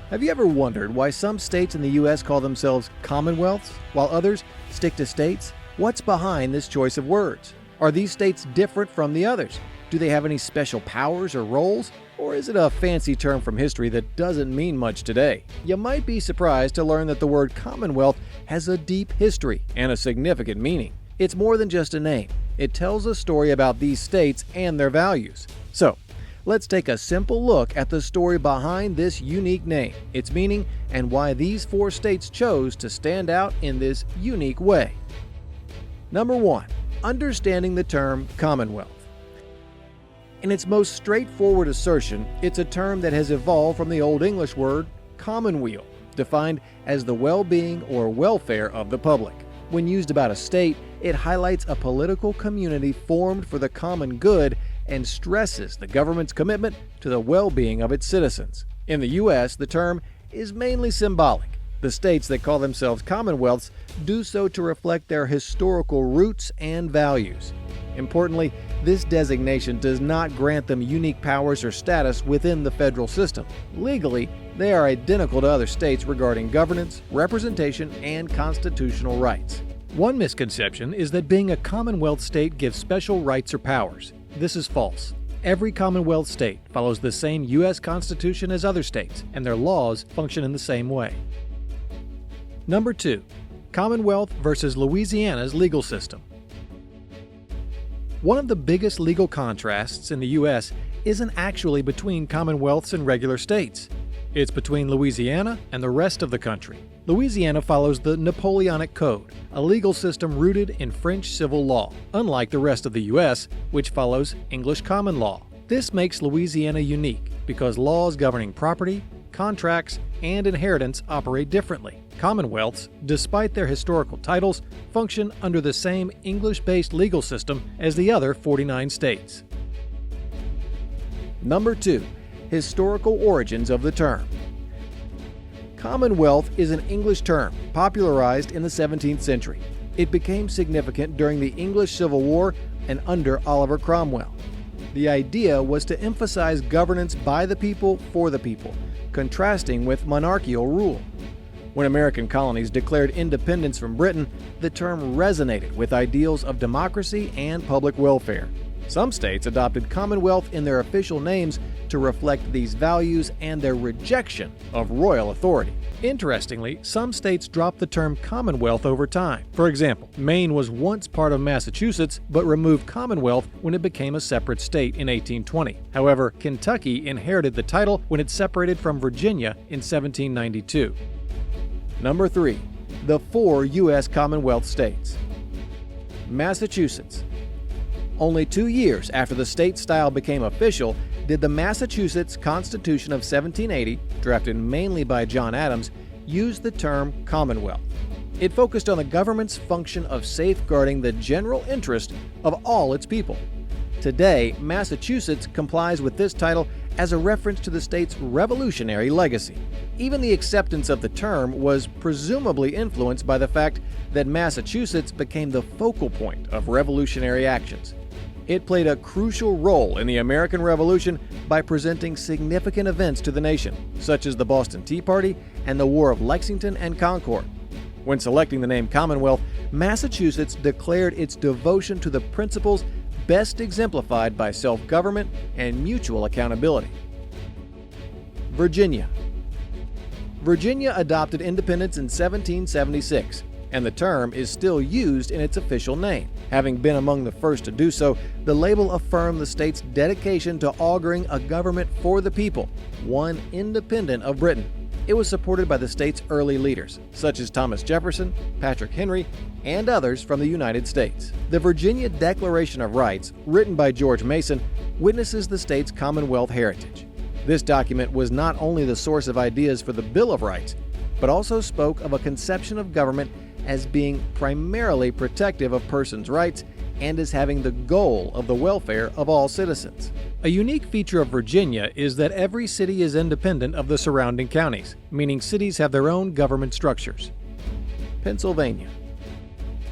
Have you ever wondered why some states in the U.S. call themselves Commonwealths, while others stick to states? What's behind this choice of words? Are these states different from the others? Do they have any special powers or roles? Or is it a fancy term from history that doesn't mean much today? You might be surprised to learn that the word Commonwealth has a deep history and a significant meaning. It's more than just a name. It tells a story about these states and their values. So, let's take a simple look at the story behind this unique name, its meaning, and why these 4 states chose to stand out in this unique way. Number 1. Understanding the term Commonwealth. In its most straightforward assertion, it's a term that has evolved from the Old English word commonweal, defined as the well-being or welfare of the public. When used about a state, it highlights a political community formed for the common good and stresses the government's commitment to the well-being of its citizens. In the U.S., the term is mainly symbolic. The states that call themselves Commonwealths do so to reflect their historical roots and values. Importantly, this designation does not grant them unique powers or status within the federal system. Legally, they are identical to other states regarding governance, representation, and constitutional rights. One misconception is that being a Commonwealth state gives special rights or powers. This is false. Every Commonwealth state follows the same U.S. Constitution as other states, and their laws function in the same way. Number 2. Commonwealth versus Louisiana's legal system. One of the biggest legal contrasts in the U.S. isn't actually between Commonwealths and regular states. It's between Louisiana and the rest of the country. Louisiana follows the Napoleonic Code, a legal system rooted in French civil law, unlike the rest of the U.S., which follows English common law. This makes Louisiana unique because laws governing property, contracts, and inheritance operate differently. Commonwealths, despite their historical titles, function under the same English-based legal system as the other 49 states. Number 2. Historical origins of the term. Commonwealth is an English term popularized in the 17th century. It became significant during the English Civil War and under Oliver Cromwell. The idea was to emphasize governance by the people for the people, contrasting with monarchical rule. When American colonies declared independence from Britain, the term resonated with ideals of democracy and public welfare. Some states adopted Commonwealth in their official names to reflect these values and their rejection of royal authority. Interestingly, some states dropped the term Commonwealth over time. For example, Maine was once part of Massachusetts but removed Commonwealth when it became a separate state in 1820. However, Kentucky inherited the title when it separated from Virginia in 1792. Number 3. The 4 U.S. Commonwealth states. Massachusetts. Only 2 years after the state style became official did the Massachusetts Constitution of 1780, drafted mainly by John Adams, use the term Commonwealth. It focused on the government's function of safeguarding the general interest of all its people. Today, Massachusetts complies with this title as a reference to the state's revolutionary legacy. Even the acceptance of the term was presumably influenced by the fact that Massachusetts became the focal point of revolutionary actions. It played a crucial role in the American Revolution by presenting significant events to the nation, such as the Boston Tea Party and the War of Lexington and Concord. When selecting the name Commonwealth, Massachusetts declared its devotion to the principles best exemplified by self-government and mutual accountability. Virginia. Virginia adopted independence in 1776, and the term is still used in its official name. Having been among the first to do so, the label affirmed the state's dedication to auguring a government for the people, one independent of Britain. It was supported by the state's early leaders, such as Thomas Jefferson, Patrick Henry, and others from the United States. The Virginia Declaration of Rights, written by George Mason, witnesses the state's Commonwealth heritage. This document was not only the source of ideas for the Bill of Rights, but also spoke of a conception of government as being primarily protective of persons' rights and as having the goal of the welfare of all citizens. A unique feature of Virginia is that every city is independent of the surrounding counties, meaning cities have their own government structures. Pennsylvania.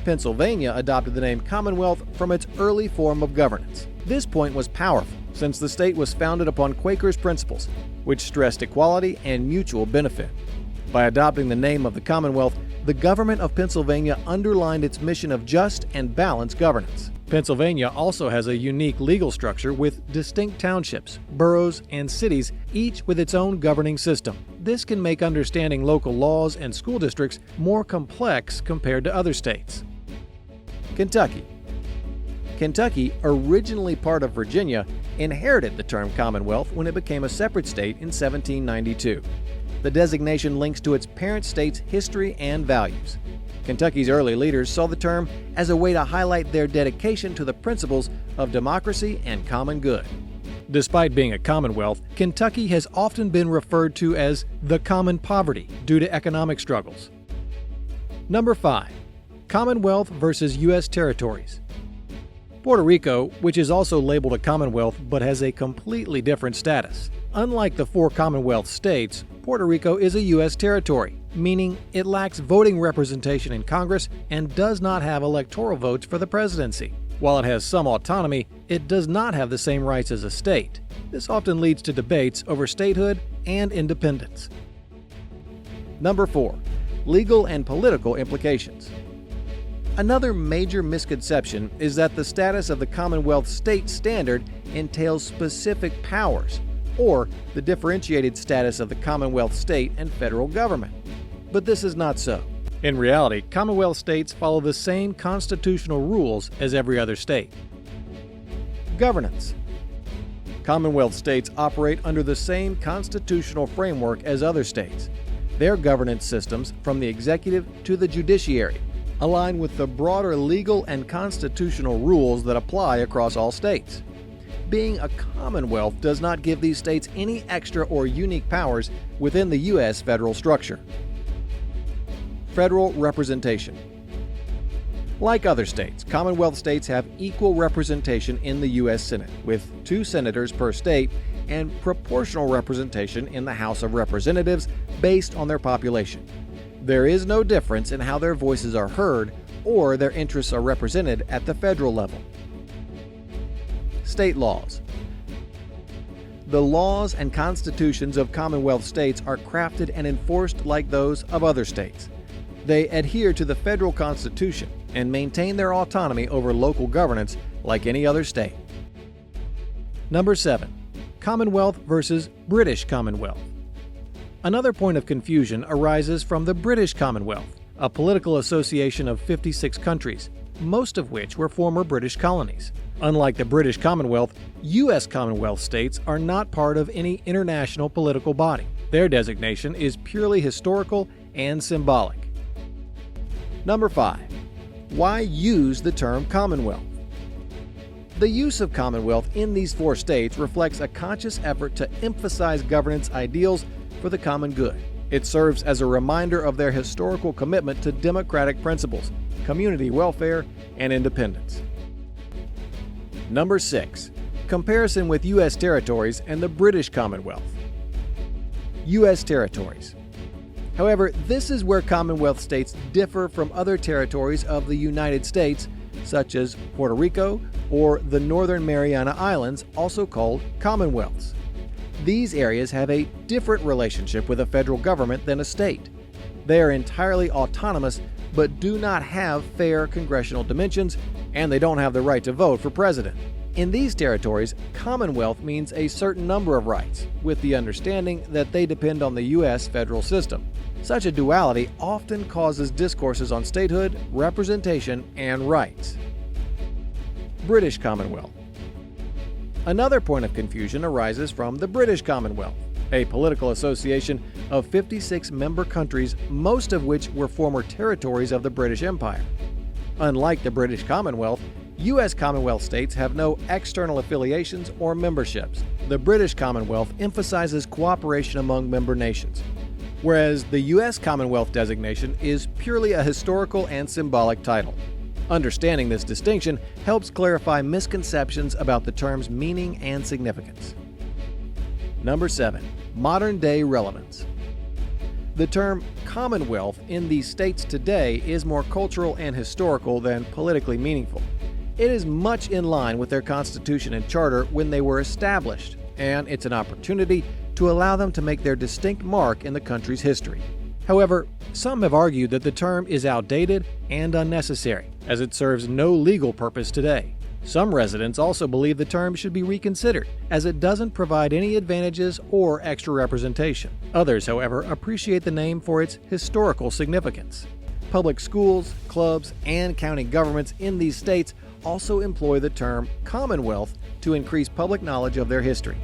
Pennsylvania adopted the name Commonwealth from its early form of governance. This point was powerful since the state was founded upon Quakers' principles, which stressed equality and mutual benefit. By adopting the name of the Commonwealth, the government of Pennsylvania underlined its mission of just and balanced governance. Pennsylvania also has a unique legal structure with distinct townships, boroughs, and cities, each with its own governing system. This can make understanding local laws and school districts more complex compared to other states. Kentucky. Kentucky, originally part of Virginia, inherited the term Commonwealth when it became a separate state in 1792. The designation links to its parent state's history and values. Kentucky's early leaders saw the term as a way to highlight their dedication to the principles of democracy and common good. Despite being a commonwealth, Kentucky has often been referred to as the common poverty due to economic struggles. Number 5. Commonwealth versus U.S. territories. Puerto Rico, which is also labeled a commonwealth but has a completely different status. Unlike the 4 Commonwealth states, Puerto Rico is a U.S. territory, meaning it lacks voting representation in Congress and does not have electoral votes for the presidency. While it has some autonomy, it does not have the same rights as a state. This often leads to debates over statehood and independence. Number 4. Legal and political implications. Another major misconception is that the status of the Commonwealth state standard entails specific powers, or the differentiated status of the Commonwealth state and federal government. But this is not so. In reality, Commonwealth states follow the same constitutional rules as every other state. Governance. Commonwealth states operate under the same constitutional framework as other states. Their governance systems, from the executive to the judiciary, align with the broader legal and constitutional rules that apply across all states. Being a commonwealth does not give these states any extra or unique powers within the U.S. federal structure. Federal representation. Like other states, Commonwealth states have equal representation in the U.S. Senate, with 2 senators per state, and proportional representation in the House of Representatives based on their population. There is no difference in how their voices are heard or their interests are represented at the federal level. State laws. The laws and constitutions of Commonwealth states are crafted and enforced like those of other states. They adhere to the federal constitution and maintain their autonomy over local governance like any other state. Number 7. Commonwealth versus British Commonwealth. Another point of confusion arises from the British Commonwealth, a political association of 56 countries, most of which were former British colonies. Unlike the British Commonwealth, U.S. Commonwealth states are not part of any international political body. Their designation is purely historical and symbolic. Number 5. Why use the term Commonwealth? The use of Commonwealth in these 4 states reflects a conscious effort to emphasize governance ideals for the common good. It serves as a reminder of their historical commitment to democratic principles, community welfare, and independence. Number 6. Comparison with U.S. territories and the British Commonwealth. U.S. territories. However, this is where Commonwealth states differ from other territories of the United States, such as Puerto Rico or the Northern Mariana Islands, also called Commonwealths. These areas have a different relationship with the federal government than a state. They are entirely autonomous but do not have fair congressional dimensions, and they don't have the right to vote for president. In these territories, Commonwealth means a certain number of rights, with the understanding that they depend on the U.S. federal system. Such a duality often causes discourses on statehood, representation, and rights. British Commonwealth. Another point of confusion arises from the British Commonwealth, a political association of 56 member countries, most of which were former territories of the British Empire. Unlike the British Commonwealth, U.S. Commonwealth states have no external affiliations or memberships. The British Commonwealth emphasizes cooperation among member nations, whereas the U.S. Commonwealth designation is purely a historical and symbolic title. Understanding this distinction helps clarify misconceptions about the term's meaning and significance. Number 7. Modern-day relevance. The term Commonwealth in these states today is more cultural and historical than politically meaningful. It is much in line with their Constitution and Charter when they were established, and it's an opportunity to allow them to make their distinct mark in the country's history. However, some have argued that the term is outdated and unnecessary, as it serves no legal purpose today. Some residents also believe the term should be reconsidered, as it doesn't provide any advantages or extra representation. Others, however, appreciate the name for its historical significance. Public schools, clubs, and county governments in these states also employ the term Commonwealth to increase public knowledge of their history.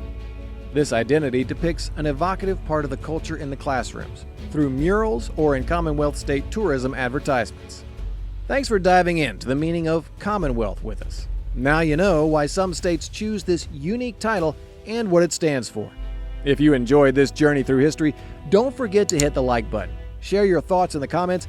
This identity depicts an evocative part of the culture in the classrooms, through murals or in Commonwealth state tourism advertisements. Thanks for diving into the meaning of Commonwealth with us. Now you know why some states choose this unique title and what it stands for. If you enjoyed this journey through history, don't forget to hit the like button. Share your thoughts in the comments